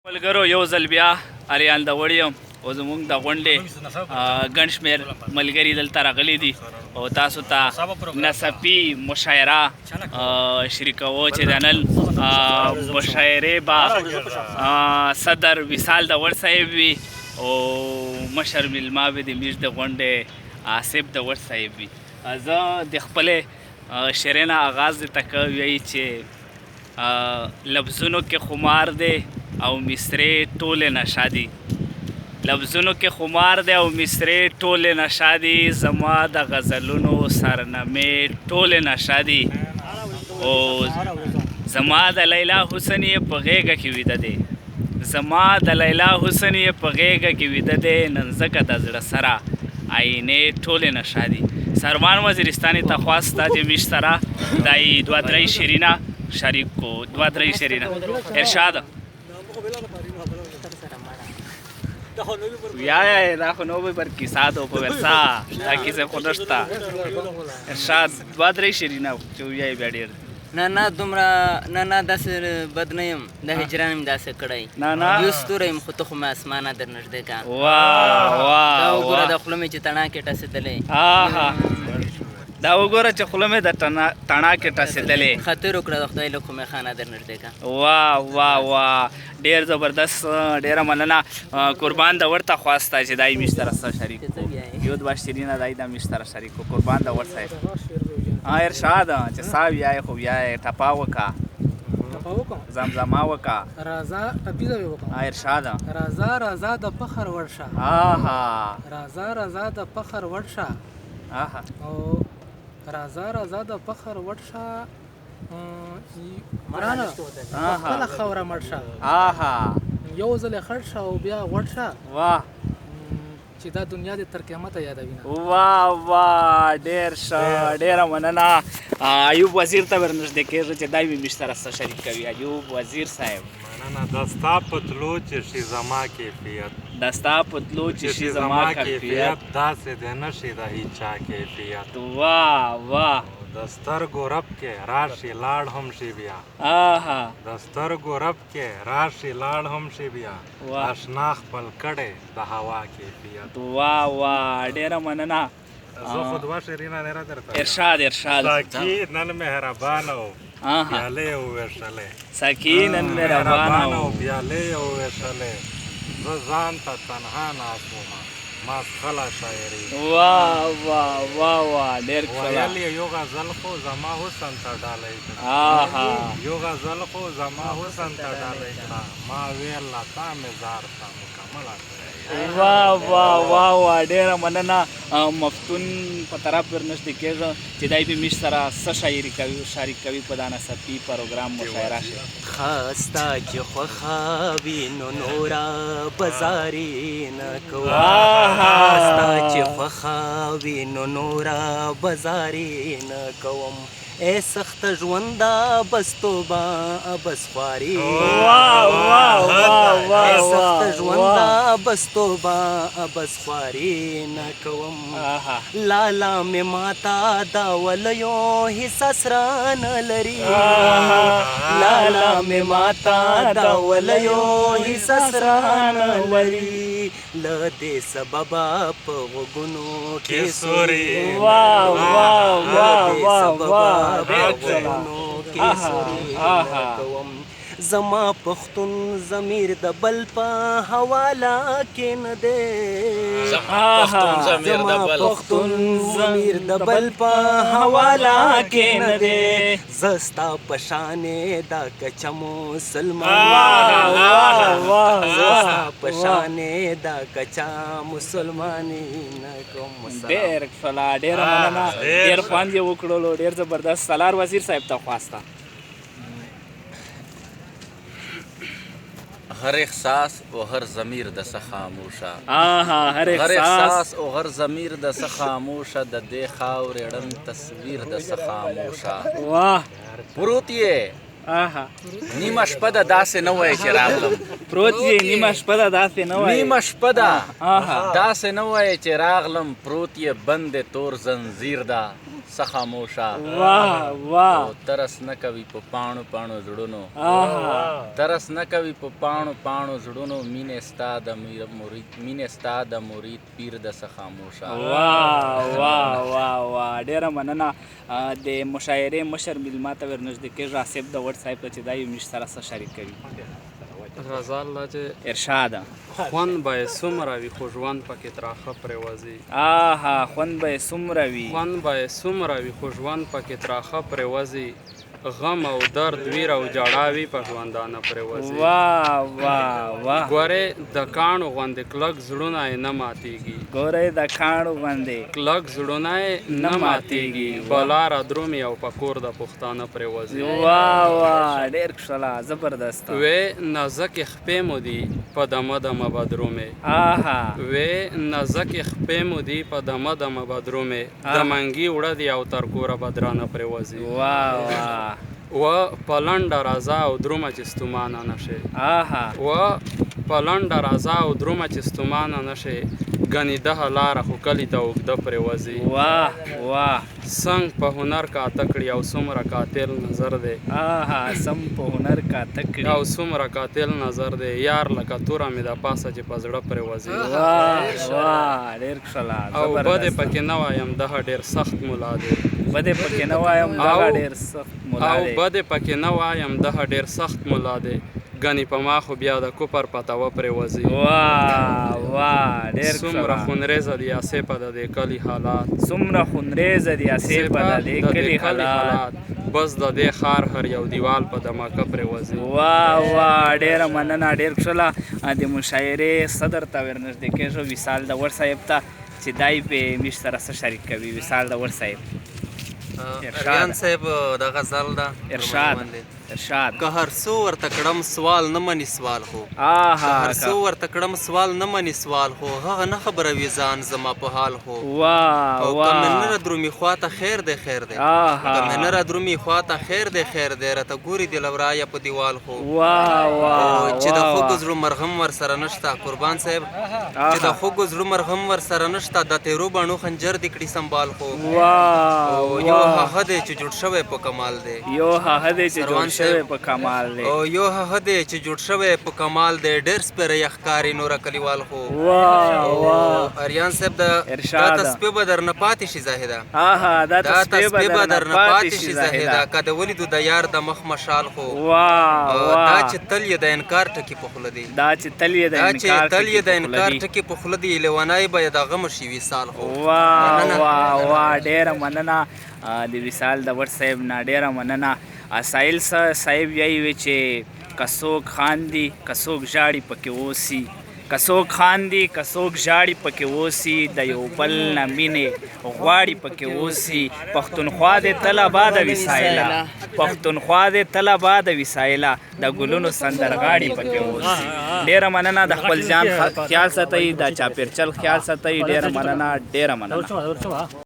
ملګرو یو ځل بیا اریان د وړ یم او زموږ د غونډې ګڼ شمېر ملګري دلته راغلي دي او تاسو ته نصفي مشاعره شریکوو چې د نن مشاعرې به صدر وصال د وړ صاحب وي او مشر میلمه به د میش د غونډې آصف د وړ صاحب وي. زه د خپلې شعرې نه آغاز درته کوي چې لفظونو کې خمار دی او مصرې ټولې نشه دي، لفظونو کې خمار دی او مصرې ټولې نشه دي، زما د غزلونو سرنمې ټولې نشه دي او زما د لیلا حسن یې په غېږه کې ویده دی، زما د لیلا حسن یې په غېږه کې ویده دی، نن ځکه د زړه سره آینې ټولې نشه دي. سروان وزیرستاني ته خواسته چې میش سره دای دوه درې شعرونه شریک کو، دوه درې شعرونه ارشاد یا دا خو نو به پر کیسه دو په ورسا دا کیسه خو نشته. ارشاد دوه درې شعرونه چې ویای بیا ډېر نه دومره نه داسې بد نه یم، د هجران یم داسې کړی، یو ستوری یم خو ته خو مې اسمانه در نږدې کا. دا وګوره د خوله مې چې تڼاکې ټسېدلې، دا وګوره چې خوله مې د تڼاکې ټسېدلې، خطر وکړه د خدای له کومې خانه در نږدې کا. واه واه واه ډېر زبردست، ډېره مننه. قربان د ورته خواسته چې دای میش سره شریک یو دوه شعرونه دای د میش سره شریک کو. قربان د ور صاحب ارشاد چې سا ویای خو ویای ټپا وکا زمزمه وکا رازا ټپیزه وکا ارشاد رازا رازا د فخر ورشه رازا رازا د فخر ورشه او رازا رازا د فخر ورشه مرانه خپل خوره مرشه یو ځل خړشه او بیا ورشه واه چې دا دنیا دې تر قیامته یادوي نه. واه واه ډېر ښه، ډېره مننه. ایوب وزیر ته ورنږدې کېږو چې دی مې میش سره څه شریک کوي. ایوب وزیر صاحب مننه. د ستا په تلو چې شي زما کیفیت، د ستا په تلو چې شي زما کیفیت، داسې دی نه شي د هیچا کیفیت. واه واه د سترګو رب کې راشي لاړ هم شي بیا، د سترګو رب کې راشي لاړ هم شي بیا، اشنا خپل کړی د هوا کیفیت. واه واه ډېره مننه. زه خو دوه شعرونه نه درته ارشاد ارشاد ساقي نن مهربانه و پیالې وویشلې، ساقي نن مهربانه و پیالې وویشلې، زه ځان ته تنها ناست وم ما خلا شاعري. واه واه واه واه ډېر ویل یو غزل خو زما حسن ته ډالۍ کړه، یو غزل خو زما حسن ته ډالۍ کړه، ما ویل لا تا مې زار ته مکمله کړه. واه واه واه واه ډېره مننه. مفتون په طرف ورنږدې کېږه چې دی به میش سره څه شاعري کوي شریک کوي په دا نصفي پروګرام مشاعره شي. خاستا چې خوښه وي نو نوره بزاري نه کوم، خاستا چې خوښه وي نو نوره بزاري نه کوم، ای سخت ژونده بس توبه بس خواري، ای سخت ژونده بس توبه بس خواري نه کوم، لالا مې ماته دا ولیو هیڅ اسرانه لري، لالا مې ماته دا ولیو هیڅ اسرانه لري، له دې سببه په غوږونو کې سوري، واه واه واه واه زما پښتون ضمیر د بل په حواله کې نه دی، زما پښتون ضمیر د بل په حواله کې نه دی، زه ستا په شانې دا کچه مسلمان، زه ستا په شانې دا کچه مسلماني نه کوم. ډېر ښکلا، ډېره مننه. ډېر خوند یې وکړلو، ډېر زبردست. سالار وزیر صاحب ته خواسته هر احساس و هر ضمیر د څه خاموشه، هر احساس و هر ضمیر د څه خاموشه، د دې خاورې ړنګ تصویر د څه خاموشه. واه پروت یې نیمه شپه ده داسې نه وایې چې راغلم، پروت یې نیمه شپه ده داسې نه وایې، نیمه شپه ده داسې نه وایې چې راغلم، پروت یې بند تور زنځیر ده، څه خاموشه واه واه او ترس نه کوي په پاڼو پاڼو زړونو ترس نه کوي په پاڼو پاڼو زړونو مینې ستا د مرید پیر د څه خاموشه. واه واه واه واه ډېره مننه. د مشاعرې مشر میلمه ته ورنږدې کېږي آصف داوړ صاحب ته چې دا یو میش سره څه شریک کوي. رضا الله چې ارشاده خوند به یې څومره وي خو ژوند پکې تراخه پرېوځي. آها خوند به یې څومره وي خوند به یې څومره وي خو ژوند پکې تراخه پرېوځي. غم او درد ویر او جاړه وي په ژوندانه پرېوځي. واه واه واه ګورې د کاڼو غوندې کلک زړونه یې نه ماتېږي. ګورئ د کاڼو غوندې کلک زړونه یې نه ماتېږي. بلاره درومي او په کور د پښتانه پرېوځي. واه واه ډېر ښکلا زبردست. وې نازکې خپې مو دي په دمه دمه به درومې. آها وې نازکې خپې مو دي په دمه دمه به درومې. د منګي وړه دي او تر کوره به درانه پرېوځي. واه واه و په لنډه راځه او درومه چې ستومانه نه شې. آها و په لنډه راځه او درومه چې ستومانه نه شې. ګنې دغه لاره خو کلي ته اوږده پرېوځي. واه واه څنګ په هنر کاته کړي او څومره قاتل نظر دی. آها سم په هنر کاته کړي او څومره قاتل نظر دی. یار لکه توره مې د پاسه چې په زړه پرېوځي. واه واه ډېر ښکلا او بدې پکې نه وایم دغه ډېر سخت ملا دی. بدې پکې نه وایم دغه ډېر سخت ملا او دی. بدې پکې نه وایم دغه ډېر سخت ملا دی. ګنې په ما خو بیا د کفر پتوه پرېوځي. واه واه ډېر څومره ښکلا. خونریزه دي آصفه د دې کلي حالات. څومره خونریزه دي آصفه د دې کلي حالات. بس د دې ښار هر یو دیوال په دماکه پرېوځي. واه واه ډېره مننه ډېر ښکلا. د مشاعرې صدر ته ورنږدې کېږو وصال داوړ صاحب ته چې دای په میش سره څه شریک کوي. وصال داوړ صاحب ریان صاحب د غزل ده ارشاد ارشاد. که هر څو ورته کړم سوال نه مني سوال خو. آها هر څو ورته کړم سوال نه مني سوال خو. هغه نه خبروي ځان زما په حال خو. واه او که مې نه واه را درومي خواته خیر دی خیر دی. آها که مې نه را درومي خواته خیر دی خیر دی. راته ګوري د لورایه په دیوال خو. واه واه چې د خوږو زړه مرغم ورسره نشته قربان صاحب. چې د خوږو زړه مرغم ورسره نشته. د تیرو بڼو خنجر دې کړي سنبال خو. واه او یو هغه دی چې جوړ شوی په کمال دی. یو هغه دی چې جوړ شوی په کمال دی. او یو هغه دی چې جوړ شوی په کمال دی. ډېر سپېره یخ ښکاري نوره کلیوال خو. واه واه اریان صاحب دا تسبیح به درنه پاتې شي زاهده. آها دا تسبیح به تسبیح درنه پاتې شي زاهده. که د ولیدو د یار د مخ مشال خو. واه دا واه چې تل یې د انکار ټکي په خوله دی. دا چې تل یې د انکار ټکي په خوله دی. لیونی به یې د غم شي وصال خو. واه واه واه ډېره مننه د وصال داوړ صاحب نه ډېره مننه. سایل صاحب یې وی چې که څوک خاندي که څوک ژاړي پکې اوسي. که څوک خاندي که څوک ژاړي پکې اوسي. د یو بل نه مینې غواړي پکې اوسي. پښتونخوا دې تل آباده وي سایله. پښتونخوا دې تل آباده وي سایله. د ګلونو سندرغاړي پکې اوسي. ډېره مننه. د خپل ځان خیال ساتئ. د چاپېرچل خیال ساتئ. ډېره مننه ډېره مننه.